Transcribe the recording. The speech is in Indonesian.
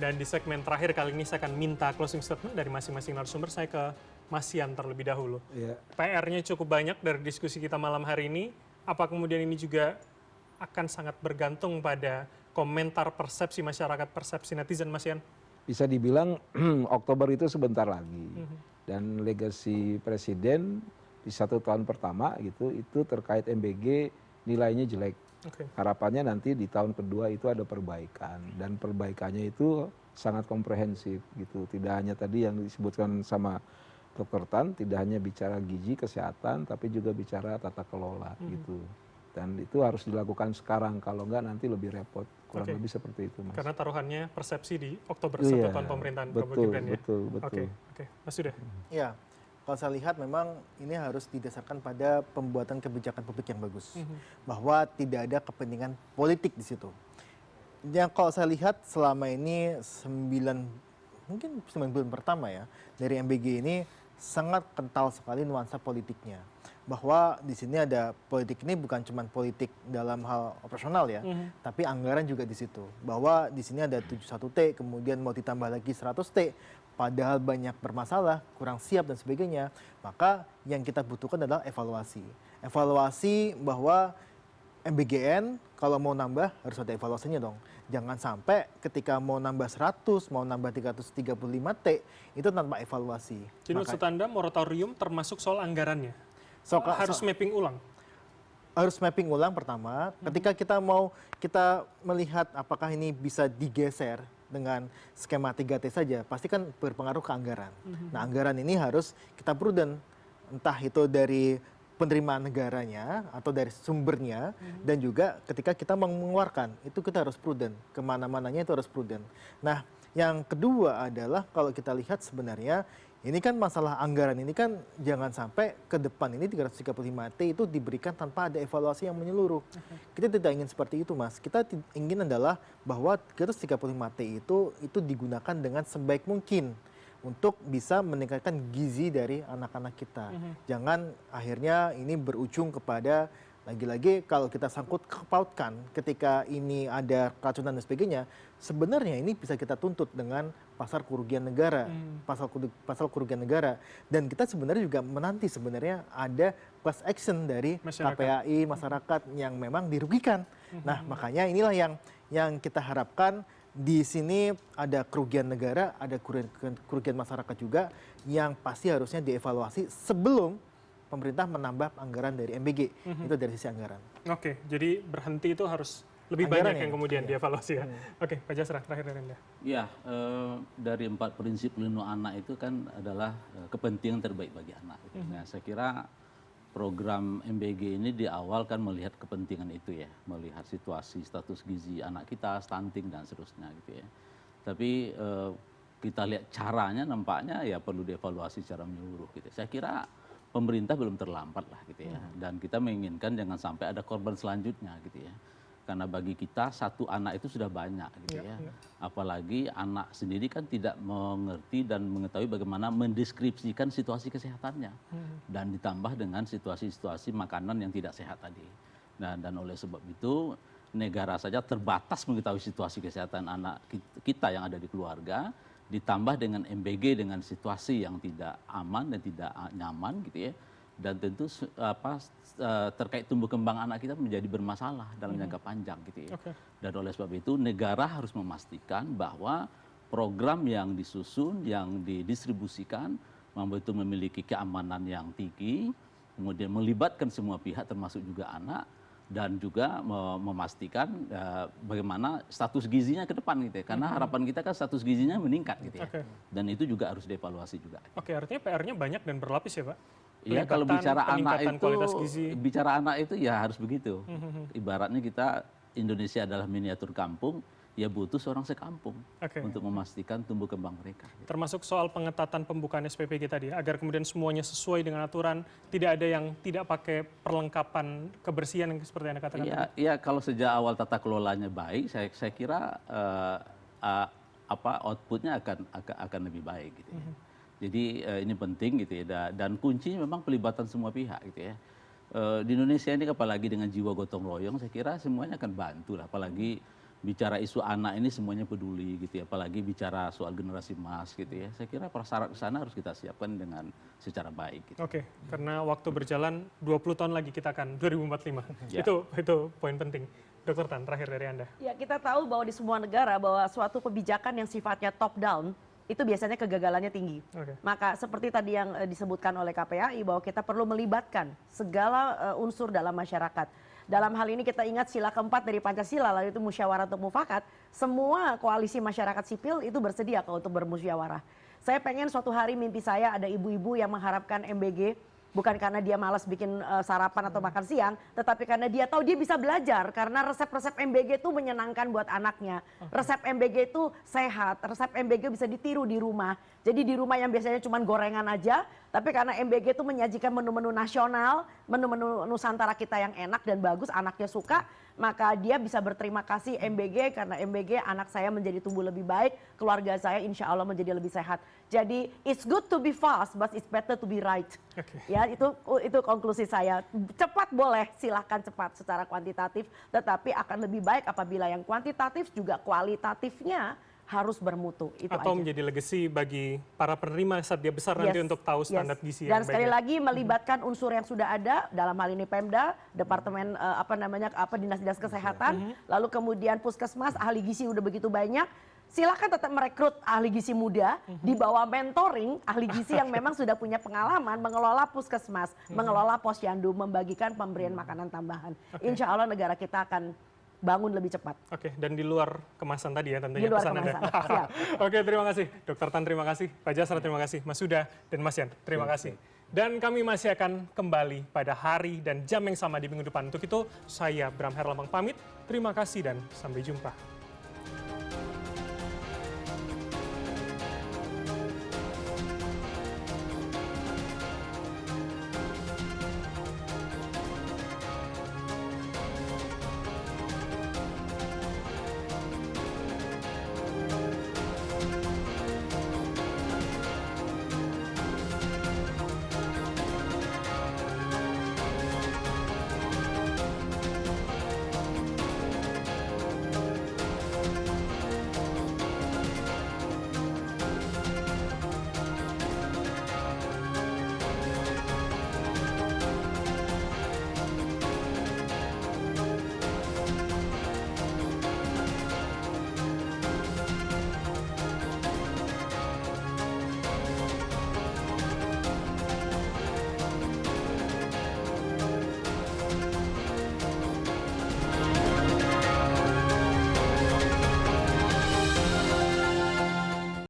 Dan di segmen terakhir kali ini saya akan minta closing statement dari masing-masing narasumber. Saya ke Mas Yan terlebih dahulu. PR-nya cukup banyak dari diskusi kita malam hari ini. Apa kemudian ini juga akan sangat bergantung pada komentar persepsi masyarakat, persepsi netizen, Mas Yan? Bisa dibilang Oktober itu sebentar lagi. Dan legasi presiden di 1 tahun pertama gitu, itu terkait MBG nilainya jelek. Harapannya nanti di tahun kedua itu ada perbaikan. Dan perbaikannya itu sangat komprehensif gitu. Tidak hanya tadi yang disebutkan sama Dr. Tan, tidak hanya bicara gizi, kesehatan, tapi juga bicara tata kelola gitu. Dan itu harus dilakukan sekarang, kalau enggak nanti lebih repot. Kurang lebih seperti itu, Mas. Karena taruhannya persepsi di Oktober 1 tahun pemerintahan Prabowo Gibran ya? Betul. Oke. Mas Yuda? Ya, kalau saya lihat memang ini harus didasarkan pada pembuatan kebijakan publik yang bagus. Bahwa tidak ada kepentingan politik di situ. Yang kalau saya lihat selama ini mungkin 9 bulan pertama ya, dari MBG ini sangat kental sekali nuansa politiknya. Bahwa di sini ada politik ini bukan cuma politik dalam hal operasional ya, tapi anggaran juga di situ. Bahwa di sini ada 71T, kemudian mau ditambah lagi 100T, padahal banyak bermasalah, kurang siap dan sebagainya. Maka yang kita butuhkan adalah evaluasi. Evaluasi bahwa MBGN kalau mau nambah harus ada evaluasinya dong. Jangan sampai ketika mau nambah 100, mau nambah 335T, itu tanpa evaluasi. Jadi maksud Anda moratorium termasuk soal anggarannya? Harus mapping ulang? Harus mapping ulang pertama. Ketika kita melihat apakah ini bisa digeser dengan skema 3T saja, pasti kan berpengaruh ke anggaran. Nah, anggaran ini harus kita prudent. Entah itu dari penerimaan negaranya atau dari sumbernya, dan juga ketika kita mengeluarkan itu kita harus prudent, kemana-mananya itu harus prudent. Nah, yang kedua adalah kalau kita lihat sebenarnya ini kan masalah anggaran ini kan jangan sampai ke depan ini 335T itu diberikan tanpa ada evaluasi yang menyeluruh. Kita tidak ingin seperti itu, Mas. Kita ingin adalah bahwa 335T itu digunakan dengan sebaik mungkin untuk bisa meningkatkan gizi dari anak-anak kita. Jangan akhirnya ini berujung kepada, lagi-lagi kalau kita sangkut pautkan ketika ini ada keracunan dan sebagainya, sebenarnya ini bisa kita tuntut dengan pasal kerugian negara, pasal kerugian negara. Dan kita sebenarnya juga menanti sebenarnya ada class action dari KPAI, masyarakat yang memang dirugikan. Nah, makanya inilah yang kita harapkan. Di sini ada kerugian negara, ada kerugian masyarakat juga yang pasti harusnya dievaluasi sebelum pemerintah menambah anggaran dari MBG. Itu dari sisi anggaran. Oke, jadi berhenti itu harus lebih banyak yang kemudian dievaluasi ya. Oke, Pak Jasra, terakhir dari Anda. Ya, dari 4 prinsip pelindungan anak itu kan adalah kepentingan terbaik bagi anak. Nah, saya kira program MBG ini di awal kan melihat kepentingan itu ya, melihat situasi status gizi anak kita, stunting dan seterusnya gitu ya. Tapi kita lihat caranya nampaknya ya perlu dievaluasi secara menyeluruh gitu. Saya kira pemerintah belum terlambat lah gitu ya. Dan kita menginginkan jangan sampai ada korban selanjutnya gitu ya. Karena bagi kita satu anak itu sudah banyak gitu ya. Apalagi anak sendiri kan tidak mengerti dan mengetahui bagaimana mendeskripsikan situasi kesehatannya. Dan ditambah dengan situasi-situasi makanan yang tidak sehat tadi. Nah, dan oleh sebab itu negara saja terbatas mengetahui situasi kesehatan anak kita yang ada di keluarga. Ditambah dengan MBG dengan situasi yang tidak aman dan tidak nyaman gitu ya. Dan tentu terkait tumbuh kembang anak kita menjadi bermasalah dalam jangka panjang gitu ya. Dan oleh sebab itu negara harus memastikan bahwa program yang disusun, yang didistribusikan itu memiliki keamanan yang tinggi, kemudian melibatkan semua pihak termasuk juga anak, dan juga memastikan bagaimana status gizinya ke depan gitu ya. Karena harapan kita kan status gizinya meningkat gitu ya. Dan itu juga harus dievaluasi juga. Oke, artinya PR-nya banyak dan berlapis ya, Pak? Iya, kalau bicara anak itu ya harus begitu. Ibaratnya kita Indonesia adalah miniatur kampung, ya butuh seorang sekampung untuk memastikan tumbuh kembang mereka. Termasuk soal pengetatan pembukaan SPPG tadi, agar kemudian semuanya sesuai dengan aturan, tidak ada yang tidak pakai perlengkapan kebersihan yang seperti Anda katakan. Iya, kalau sejak awal tata kelolanya baik, saya kira outputnya akan lebih baik gitu ya. Jadi ini penting gitu ya, dan kuncinya memang pelibatan semua pihak gitu ya. Di Indonesia ini apalagi dengan jiwa gotong royong, saya kira semuanya akan bantu lah, apalagi bicara isu anak ini semuanya peduli gitu ya, apalagi bicara soal generasi emas gitu ya. Saya kira prasyarat ke sana harus kita siapkan dengan secara baik. Gitu. Oke, karena waktu berjalan 20 tahun lagi kita akan 2045. Ya. Itu poin penting. Dr. Tan, terakhir dari Anda. Ya, kita tahu bahwa di semua negara bahwa suatu kebijakan yang sifatnya top down itu biasanya kegagalannya tinggi. Maka seperti tadi yang disebutkan oleh KPAI bahwa kita perlu melibatkan segala unsur dalam masyarakat. Dalam hal ini kita ingat sila keempat dari Pancasila, lalu itu musyawarah untuk mufakat. Semua koalisi masyarakat sipil itu bersedia untuk bermusyawarah. Saya pengen suatu hari mimpi saya ada ibu-ibu yang mengharapkan MBG, bukan karena dia malas bikin sarapan atau makan siang, tetapi karena dia tahu dia bisa belajar. Karena resep-resep MBG itu menyenangkan buat anaknya. Resep MBG itu sehat, resep MBG bisa ditiru di rumah. Jadi di rumah yang biasanya cuma gorengan aja, tapi karena MBG itu menyajikan menu-menu nasional, menu-menu Nusantara kita yang enak dan bagus, anaknya suka, maka dia bisa berterima kasih MBG karena MBG anak saya menjadi tumbuh lebih baik, keluarga saya insya Allah menjadi lebih sehat. Jadi it's good to be fast, but it's better to be right. Ya, itu konklusi saya. Cepat boleh, silahkan cepat secara kuantitatif, tetapi akan lebih baik apabila yang kuantitatif juga kualitatifnya harus bermutu. Itu atau aja. menjadi legacy bagi para penerima saat dia besar nanti untuk tahu standar gizi Dan yang sekali baik. lagi melibatkan unsur yang sudah ada, dalam hal ini Pemda, Departemen Dinas-Dinas Kesehatan, lalu kemudian Puskesmas, ahli gizi udah begitu banyak. Silakan tetap merekrut ahli gizi muda, di bawah mentoring ahli gizi yang memang sudah punya pengalaman mengelola puskesmas, mengelola posyandu, membagikan pemberian makanan tambahan. Insya Allah negara kita akan bangun lebih cepat. Oke, dan di luar kemasan tadi ya tentunya Di luar pesan Anda. kemasan, siap. Oke, terima kasih. Dr. Tan terima kasih. Pak Jasra terima kasih. Mas Huda dan Mas Yan terima kasih. Dan kami masih akan kembali pada hari dan jam yang sama di minggu depan. Untuk itu saya Bram Herlambang pamit. Terima kasih dan sampai jumpa.